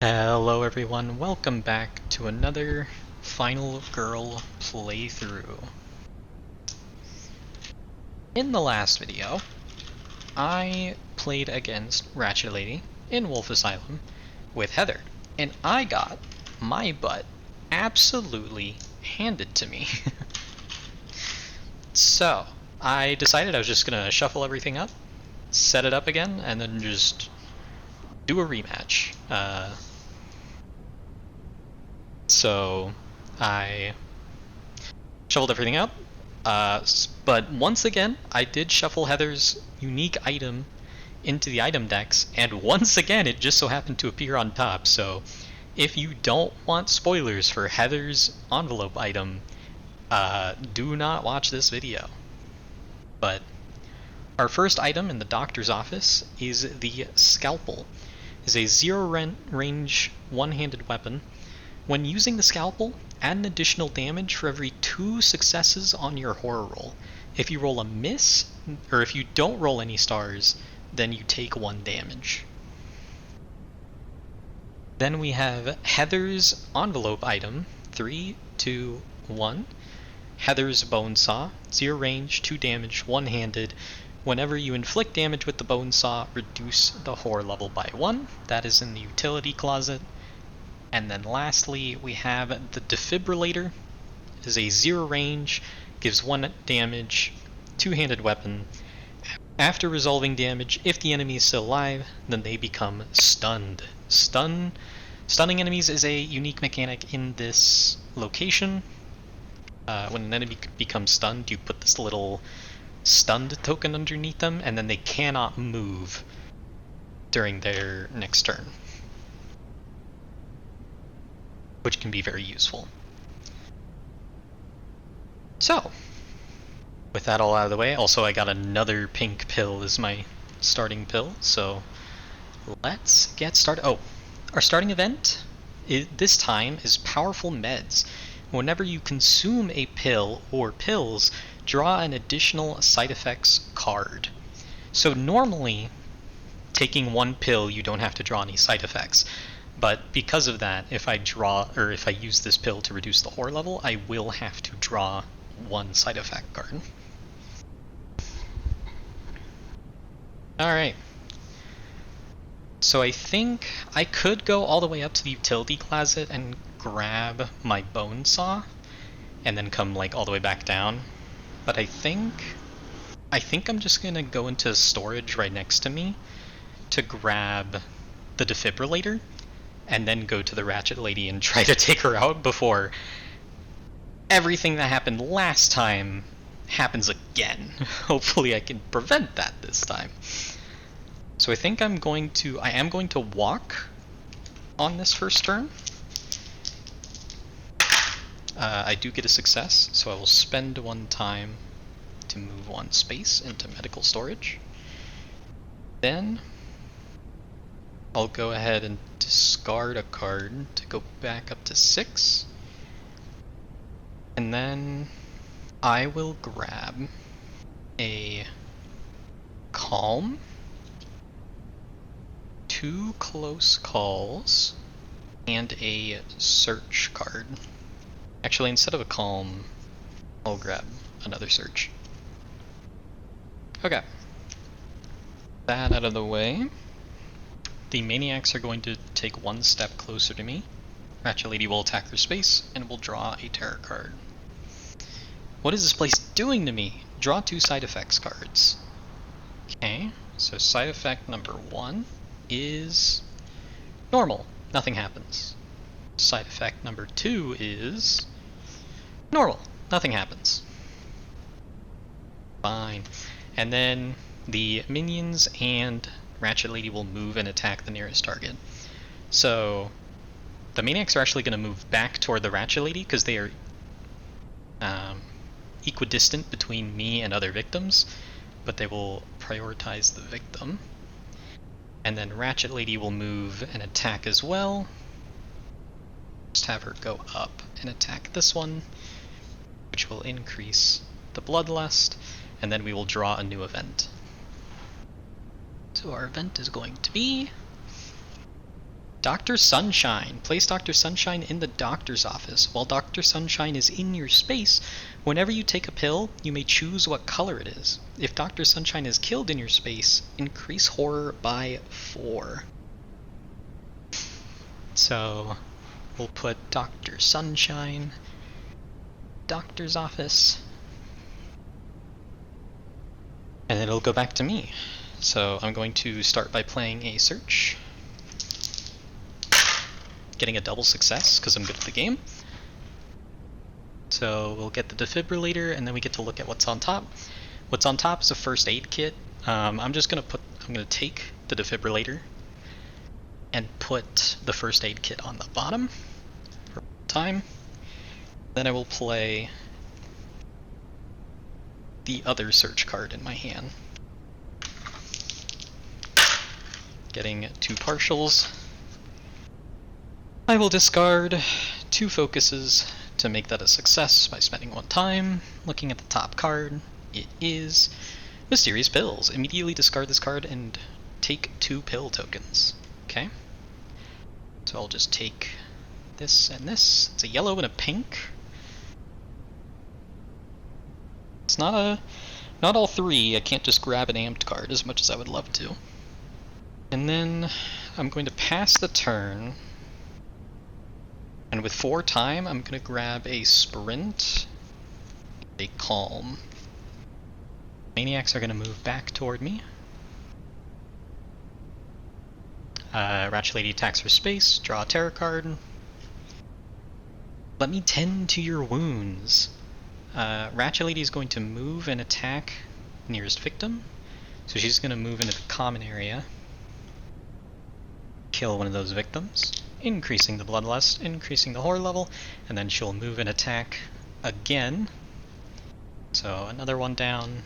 Hello everyone, welcome back to another Final Girl playthrough. In the last video, I played against Ratchet Lady in Wolfe Asylum with Heather, and I got my butt absolutely handed to me. So, I decided I was just gonna shuffle everything up, set it up again, and then just do a rematch. So I shuffled everything up, but once again I did shuffle Heather's unique item into the item decks, and once again it just so happened to appear on top. So if you don't want spoilers for Heather's envelope item, do not watch this video. But our first item in the doctor's office is the Scalpel. It's a zero-range one-handed weapon. When using the Scalpel, add an additional damage for every 2 successes on your horror roll. If you roll a miss, or if you don't roll any stars, then you take 1 damage. Then we have Heather's envelope item, 3, 2, 1. Heather's Bone Saw, 0 range, 2 damage, one-handed. Whenever you inflict damage with the Bone Saw, reduce the horror level by 1. That is in the utility closet. And then lastly, we have the Defibrillator. It is a 0 range, gives 1 damage, 2-handed weapon. After resolving damage, if the enemy is still alive, then they become stunned. Stunning enemies is a unique mechanic in this location. When an enemy becomes stunned, you put this little stunned token underneath them, and then they cannot move during their next turn, which can be very useful. So, with that all out of the way, also I got another pink pill as my starting pill, so let's get started. Oh, our starting event this time is Powerful Meds. Whenever you consume a pill or pills, draw an additional side effects card. So normally, taking 1 pill, you don't have to draw any side effects. But because of that, if I use this pill to reduce the horror level, I will have to draw 1 side effect card. Alright. So I think I could go all the way up to the utility closet and grab my Bone Saw, and then come like all the way back down. But I think I'm just gonna go into storage right next to me to grab the Defibrillator, and then go to the Ratchet Lady and try to take her out before everything that happened last time happens again. Hopefully I can prevent that this time. So I think I am going to walk on this first turn. I do get a success, so I will spend 1 time to move 1 space into medical storage. Then I'll go ahead and discard a card to go back up to 6. And then I will grab a Calm, 2 Close Calls, and a Search card. Actually, instead of a Calm, I'll grab another Search. Okay. That out of the way. The Maniacs are going to take 1 step closer to me. Ratchet Lady will attack their space, and will draw a terror card. What is this place doing to me? Draw 2 side effects cards. Okay, so side effect number 1 is normal. Nothing happens. Side effect number 2 is normal. Nothing happens. Fine. And then the minions and Ratchet Lady will move and attack the nearest target. So the Maniacs are actually going to move back toward the Ratchet Lady because they are equidistant between me and other victims, but they will prioritize the victim. And then Ratchet Lady will move and attack as well. Just have her go up and attack this one, which will increase the Bloodlust, and then we will draw a new event. So our event is going to be Dr. Sunshine. Place Dr. Sunshine in the doctor's office. While Dr. Sunshine is in your space, whenever you take a pill, you may choose what color it is. If Dr. Sunshine is killed in your space, increase horror by 4. So we'll put Dr. Sunshine, doctor's office, and then it'll go back to me. So I'm going to start by playing a search. Getting a double success because I'm good at the game. So we'll get the defibrillator and then we get to look at what's on top. What's on top is a first aid kit. I'm gonna take the defibrillator and put the first aid kit on the bottom for time. Then I will play the other search card in my hand. Getting 2 partials. I will discard 2 focuses to make that a success by spending 1 time. Looking at the top card, it is Mysterious Pills. Immediately discard this card and take 2 pill tokens. Okay? So I'll just take this and this. It's a yellow and a pink. It's not all 3. I can't just grab an amped card as much as I would love to. And then I'm going to pass the turn. And with 4 time, I'm going to grab a sprint, a calm. Maniacs are going to move back toward me. Ratchet Lady attacks for space, draw a terror card. Let me tend to your wounds. Ratchet Lady is going to move and attack nearest victim. So she's going to move into the common area. Kill one of those victims, increasing the bloodlust, increasing the horror level, and then she'll move and attack again. So another one down,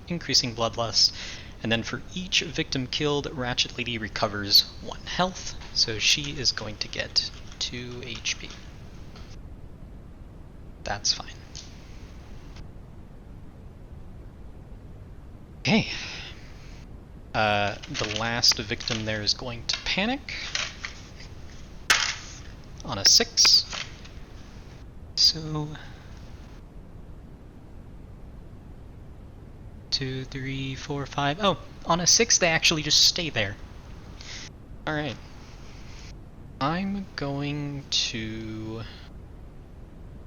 increasing bloodlust, and then for each victim killed, Ratchet Lady recovers 1 health, so she is going to get 2 HP. That's fine. Okay. The last victim there is going to panic on a 6. So 2, 3, 4, 5. Oh, on a 6 they actually just stay there. Alright. I'm going to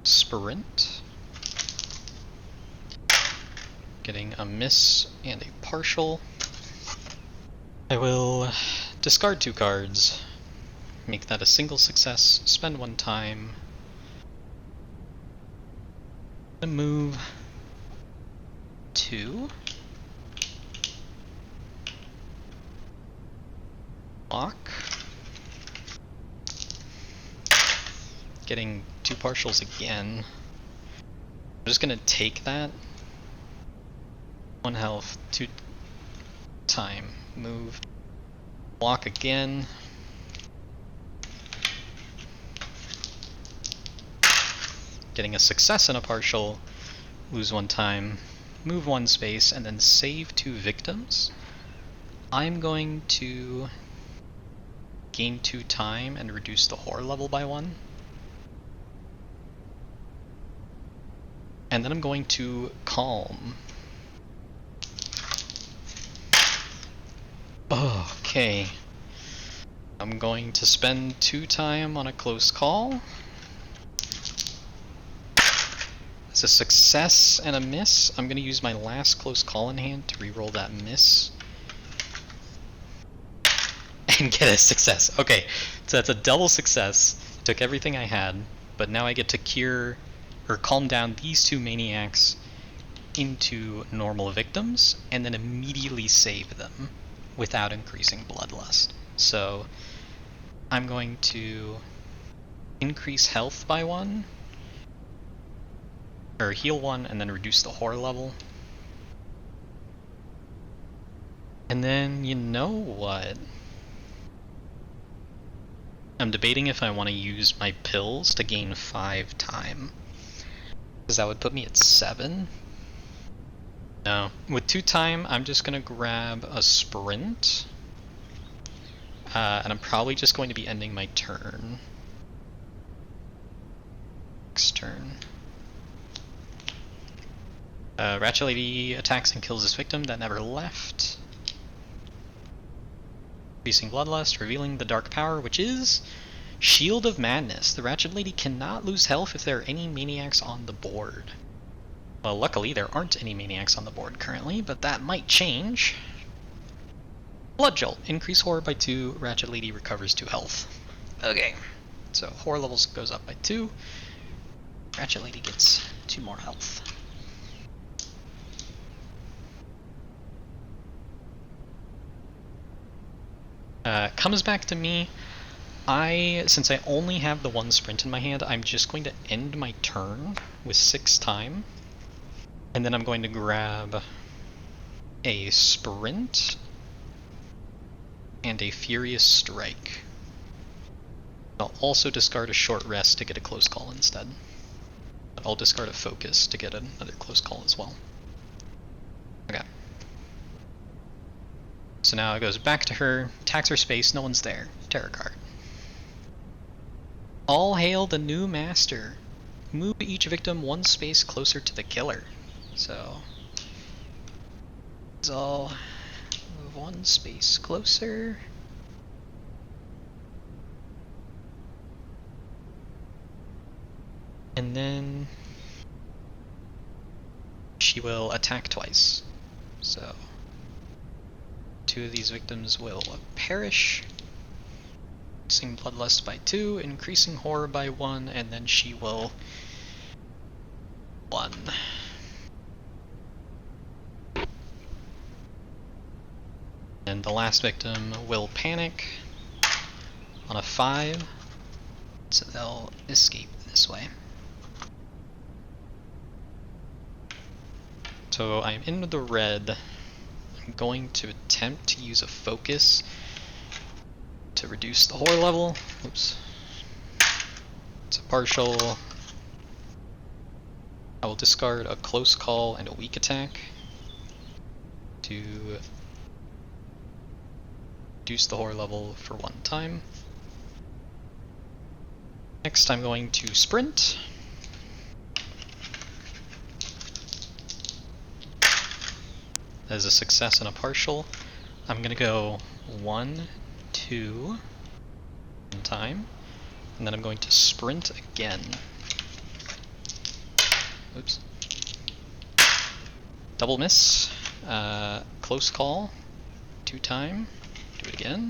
sprint. Getting a miss and a partial. I will discard 2 cards, make that a single success, spend 1 time, and move 2. Block. Getting 2 partials again. I'm just gonna take that. 1 health, 2 time. Move. Block again. Getting a success and a partial. Lose 1 time. Move 1 space and then save 2 victims. I'm going to gain 2 time and reduce the horror level by 1. And then I'm going to calm. Okay. I'm going to spend 2 time on a close call. It's a success and a miss. I'm going to use my last close call in hand to reroll that miss. And get a success. Okay, so that's a double success. Took everything I had, but now I get to cure or calm down these 2 maniacs into normal victims and then immediately save them without increasing bloodlust. So I'm going to increase health by 1, or heal 1 and then reduce the horror level. And then, you know what? I'm debating if I want to use my pills to gain 5 time, because that would put me at 7. No. With 2 time, I'm just going to grab a sprint. And I'm probably just going to be ending my turn. Next turn. Ratchet Lady attacks and kills this victim that never left. Increasing Bloodlust, revealing the dark power, which is Shield of Madness. The Ratchet Lady cannot lose health if there are any maniacs on the board. Well, luckily there aren't any maniacs on the board currently, but that might change. Blood Jolt. Increase horror by 2. Ratchet Lady recovers 2 health. Okay. So horror levels goes up by 2. Ratchet Lady gets 2 more health. Comes back to me. Since I only have the 1 sprint in my hand, I'm just going to end my turn with 6 time. And then I'm going to grab a sprint and a Furious Strike. I'll also discard a short rest to get a close call instead. But I'll discard a focus to get another close call as well. Okay. So now it goes back to her, attacks her space, no one's there. Terror card. All hail the new master. Move each victim 1 space closer to the killer. So let's all move 1 space closer. And then she will attack twice. So 2 of these victims will perish. Increasing Bloodlust by 2, increasing horror by 1, and then she will 1. And the last victim will panic on a 5, so they'll escape this way. So I'm in the red. I'm going to attempt to use a focus to reduce the horror level. Oops. It's a partial. I will discard a close call and a weak attack to reduce the horror level for 1 time. Next I'm going to sprint. That is a success and a partial. I'm going to go 1, 2, 1 time, and then I'm going to sprint again. Oops. Double miss. Close call. 2 time. Do it again.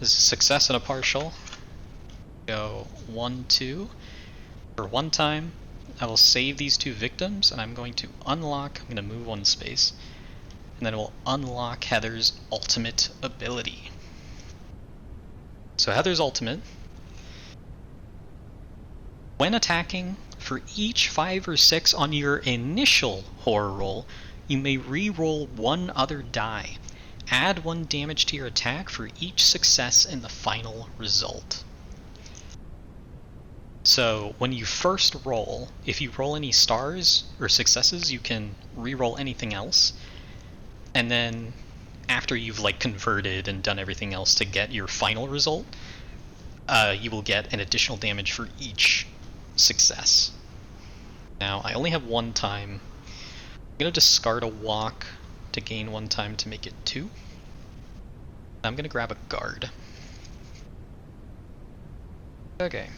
This is a success and a partial. Go 1, 2 for 1 time. I will save these 2 victims, and I'm going to unlock. I'm going to move 1 space, and then it will unlock Heather's ultimate ability. So Heather's ultimate. When attacking, for each 5 or 6 on your initial horror roll, you may re-roll 1 other die. Add 1 damage to your attack for each success in the final result. So when you first roll, if you roll any stars or successes, you can re-roll anything else. And then after you've like converted and done everything else to get your final result, you will get an additional damage for each success. Now I only have 1 time. I'm going to discard a walk to gain 1 time to make it 2. I'm going to grab a guard. Okay.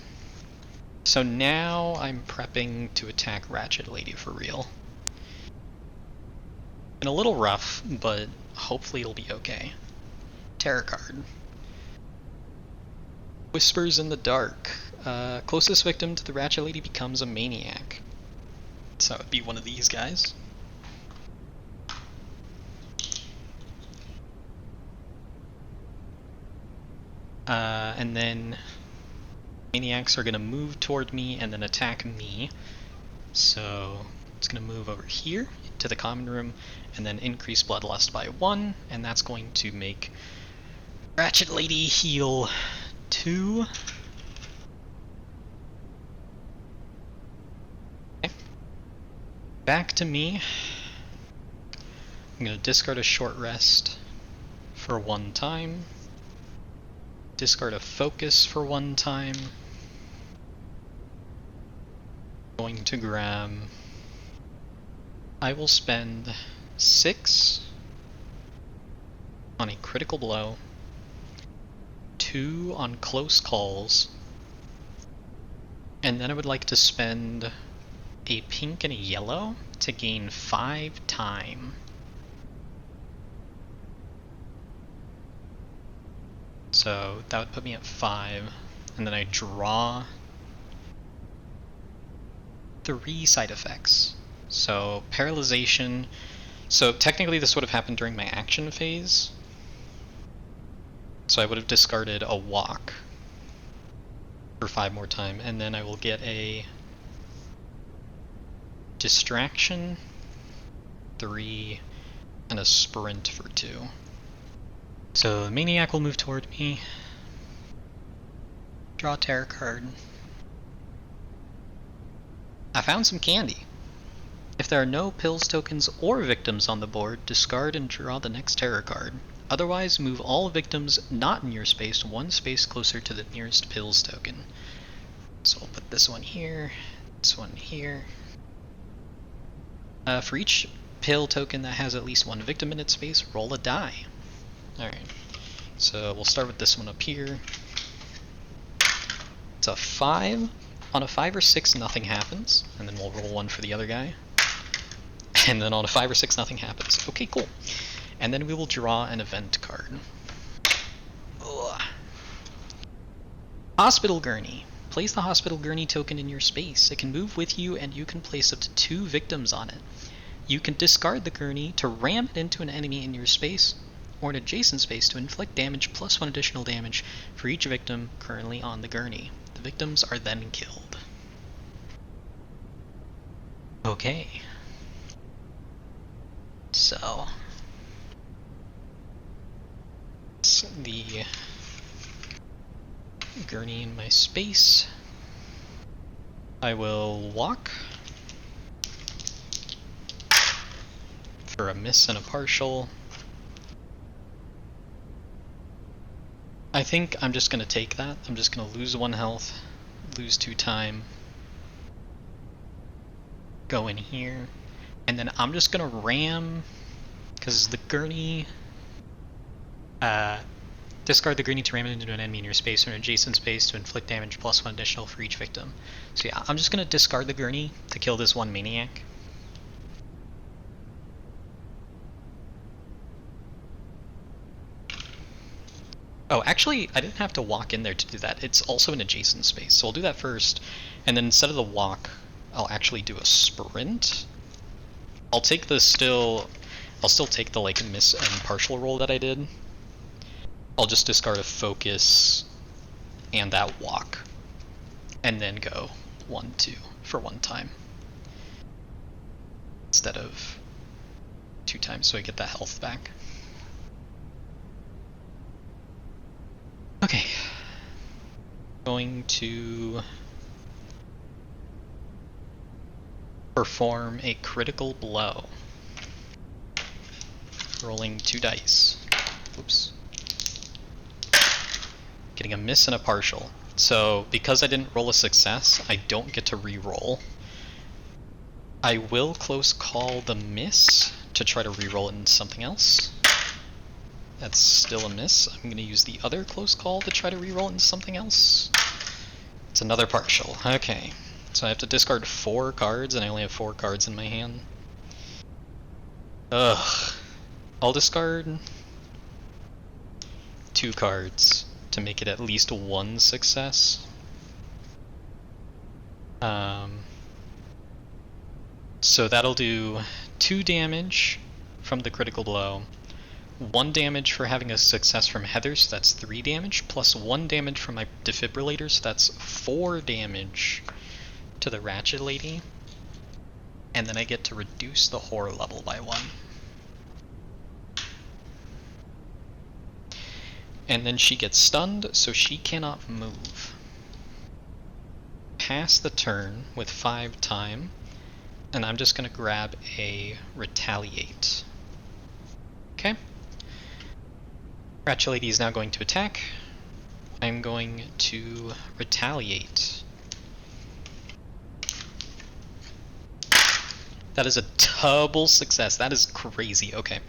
So now I'm prepping to attack Ratchet Lady for real. Been a little rough, but hopefully it'll be okay. Terror card. Whispers in the Dark. Closest victim to the Ratchet Lady becomes a maniac. So it would be one of these guys. And then maniacs are going to move toward me and then attack me. So it's going to move over here to the common room and then increase Bloodlust by 1, and that's going to make Ratchet Lady heal 2. Okay. Back to me. I'm going to discard a short rest for 1 time. Discard a focus for 1 time. Going to grab... I will spend 6 on a critical blow, 2 on close calls, and then I would like to spend a pink and a yellow to gain 5 time. So that would put me at 5, and then I draw 3 side effects. So paralyzation, so technically this would have happened during my action phase. So I would have discarded a walk for 5 more time, and then I will get a distraction, 3, and a sprint for 2. So the Maniac will move toward me. Draw a tarot card. I found some candy. If there are no pills, tokens, or victims on the board, discard and draw the next tarot card. Otherwise, move all victims not in your space 1 space closer to the nearest pills token. So I'll put this one here, this one here. For each pill token that has at least 1 victim in its space, roll a die. Alright, so we'll start with this one up here. It's a 5. On a 5 or 6, nothing happens, and then we'll roll 1 for the other guy. And then on a 5 or 6, nothing happens. Okay, cool. And then we will draw an event card. Ugh. Hospital Gurney. Place the Hospital Gurney token in your space. It can move with you, and you can place up to 2 victims on it. You can discard the Gurney to ram it into an enemy in your space, or an adjacent space to inflict damage plus 1 additional damage for each victim currently on the Gurney. The victims are then killed. Okay. So... it's the Gurney in my space. I will walk for a miss and a partial. I think I'm just going to take that. I'm just going to lose 1 health, lose 2 time, go in here, and then I'm just going to ram, because the Gurney, discard the Gurney to ram it into an enemy in your space or an adjacent space to inflict damage plus 1 additional for each victim. So yeah, I'm just going to discard the Gurney to kill this 1 Maniac. Oh, actually, I didn't have to walk in there to do that. It's also an adjacent space, so I'll do that first, and then instead of the walk, I'll actually do a sprint. I'll still take the like miss and partial roll that I did. I'll just discard a focus and that walk, and then go 1, 2 for 1 time instead of 2 times, so I get that health back. Okay, going to perform a critical blow. Rolling 2 dice. Oops. Getting a miss and a partial. So because I didn't roll a success, I don't get to re-roll. I will close call the miss to try to re-roll it into something else. That's still a miss. I'm going to use the other close call to try to re-roll into something else. It's another partial. Okay. So I have to discard 4 cards, and I only have 4 cards in my hand. Ugh. I'll discard 2 cards to make it at least 1 success. So that'll do 2 damage from the critical blow, 1 damage for having a success from Heather, so that's 3 damage, plus 1 damage from my defibrillator, so that's 4 damage to the Ratchet lady. And then I get to reduce the horror level by 1. And then she gets stunned, so she cannot move. Pass the turn with 5 time, and I'm just going to grab a retaliate. Okay? Ratchet Lady is now going to attack. I'm going to retaliate. That is a double success. That is crazy. Okay.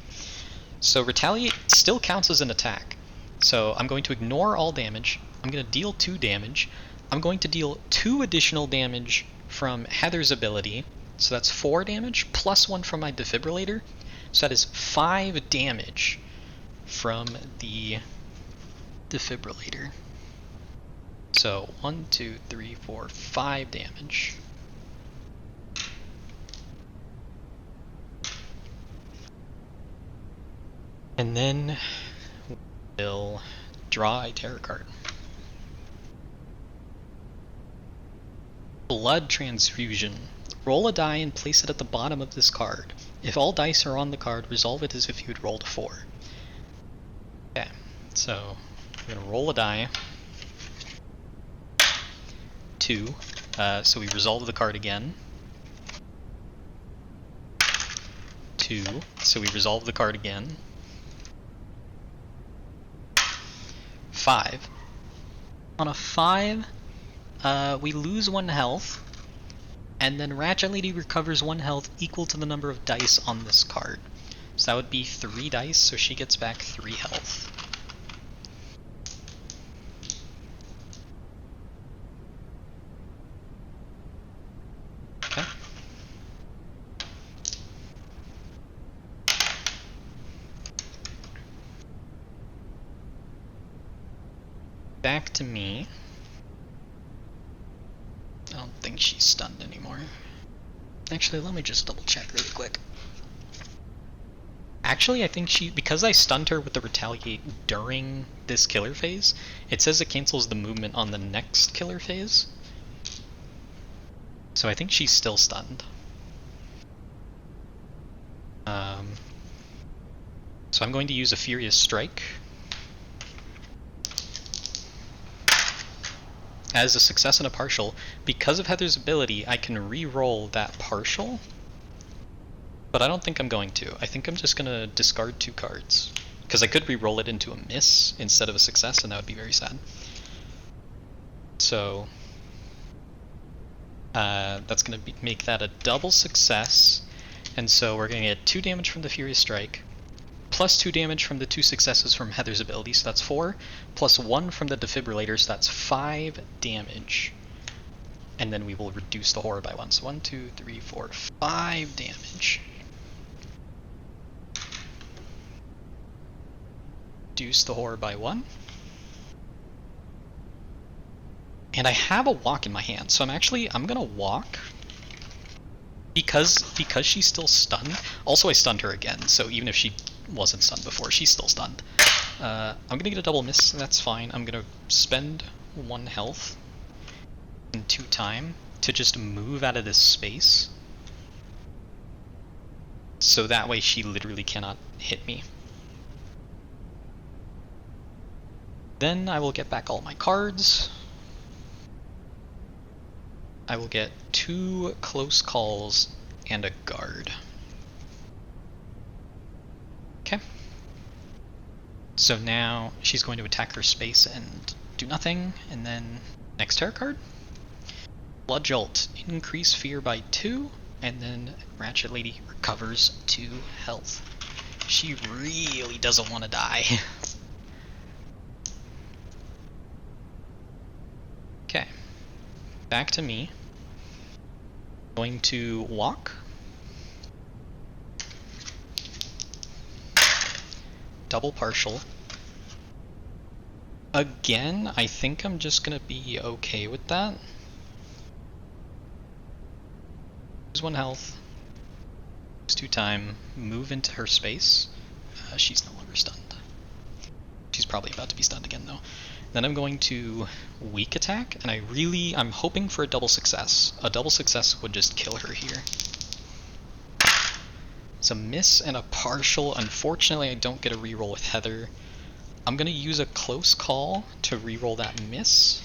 So retaliate still counts as an attack. So I'm going to ignore all damage. I'm going to deal 2 damage. I'm going to deal 2 additional damage from Heather's ability. So that's 4 damage, plus 1 from my defibrillator. So that is 5 damage from the defibrillator. So 1, 2, 3, 4, 5 damage. And then we'll draw a tarot card. Blood Transfusion. Roll a die and place it at the bottom of this card. If all dice are on the card, resolve it as if you had rolled a 4. Okay, so we're going to roll a die. 2. So we resolve the card again. 2. So we resolve the card again. 5. On a 5, we lose 1 health, and then Ratchet Lady recovers 1 health equal to the number of dice on this card. So that would be 3 dice, so she gets back 3 health. Okay. Back to me. I don't think she's stunned anymore. Actually, let me just double check really quick. Actually, I think because I stunned her with the retaliate during this killer phase, it says it cancels the movement on the next killer phase. So I think she's still stunned. So I'm going to use a Furious Strike. As a success and a partial, because of Heather's ability, I can re-roll that partial, but I don't think I'm going to. I think I'm just going to discard 2 cards, because I could re-roll it into a miss instead of a success, and that would be very sad. So that's going to make that a double success, and so we're going to get 2 damage from the Furious Strike, plus 2 damage from the 2 successes from Heather's ability, so that's 4, plus 1 from the defibrillator, so that's 5 damage. And then we will reduce the horror by 1. So 1, 2, 3, 4, 5 damage. Reduce the horror by 1. And I have a walk in my hand, so I'm gonna walk. Because she's still stunned. Also, I stunned her again, so even if she wasn't stunned before, she's still stunned. I'm gonna get a double miss, that's fine. I'm gonna spend 1 health and 2 time to just move out of this space. So that way she literally cannot hit me. Then I will get back all my cards. I will get 2 close calls and a guard. Okay. So now she's going to attack her space and do nothing, and then next tarot card. Blood Jolt. Increase fear by 2, and then Ratchet Lady recovers 2 health. She really doesn't want to die. Okay. Back to me. Going to walk. Double partial. Again, I think I'm just gonna be okay with that. Lose 1 health. Lose 2 time. Move into her space. She's no longer stunned. She's probably about to be stunned again though. Then I'm going to weak attack, and I'm hoping for a double success. A double success would just kill her here. It's a miss and a partial. Unfortunately, I don't get a reroll with Heather. I'm going to use a close call to reroll that miss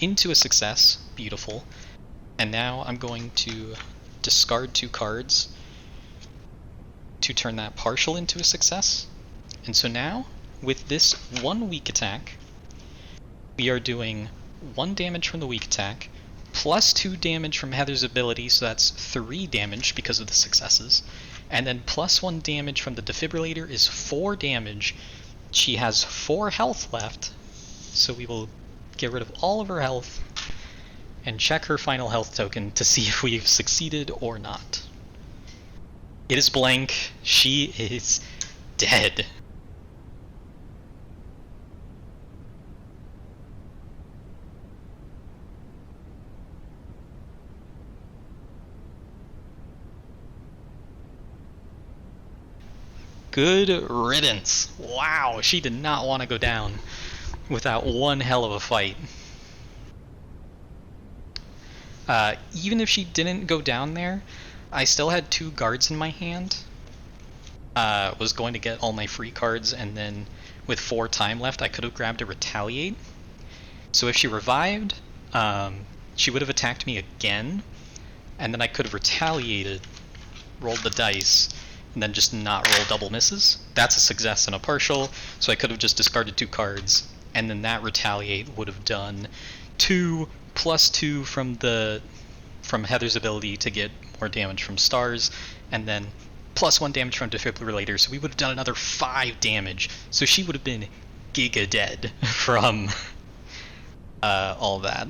into a success. Beautiful. And now I'm going to discard 2 cards to turn that partial into a success. And so now, with this 1 weak attack, we are doing 1 damage from the weak attack, plus 2 damage from Heather's ability, so that's 3 damage because of the successes, and then plus 1 damage from the defibrillator is 4 damage. She has 4 health left, so we will get rid of all of her health and check her final health token to see if we've succeeded or not. It is blank. She is dead. Good riddance. Wow, she did not want to go down without one hell of a fight. Even if she didn't go down there, I still had 2 guards in my hand. Was going to get all my free cards, and then with 4 time left, I could have grabbed a retaliate. So if she revived, she would have attacked me again, and then I could have retaliated, rolled the dice, and then just not roll double misses. That's a success and a partial, so I could have just discarded 2 cards, and then that retaliate would have done 2 plus 2 from Heather's ability to get more damage from stars, and then plus 1 damage from defibrillator, so we would have done another 5 damage. So she would have been giga dead from all that,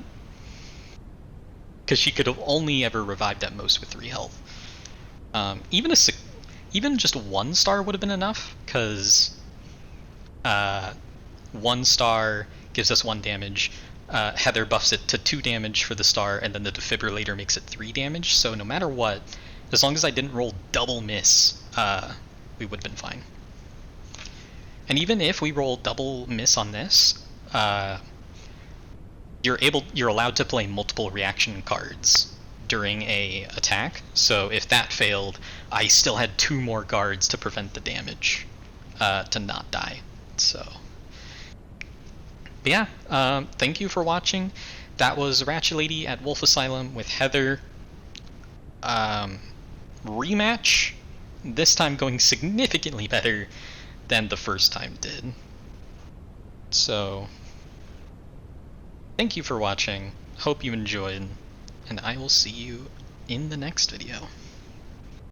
because she could have only ever revived at most with 3 health. Even just 1 star would have been enough, because 1 star gives us 1 damage. Heather buffs it to 2 damage for the star, and then the defibrillator makes it 3 damage, so no matter what, as long as I didn't roll double miss, we would have been fine. And even if we roll double miss on this, you're allowed to play multiple reaction cards during a attack, so if that failed, I still had 2 more guards to prevent the damage to not die. So, but yeah, thank you for watching. That was Ratchet Lady at Wolfe Asylum with Heather. Rematch, this time going significantly better than the first time did. So, thank you for watching, hope you enjoyed, and I will see you in the next video.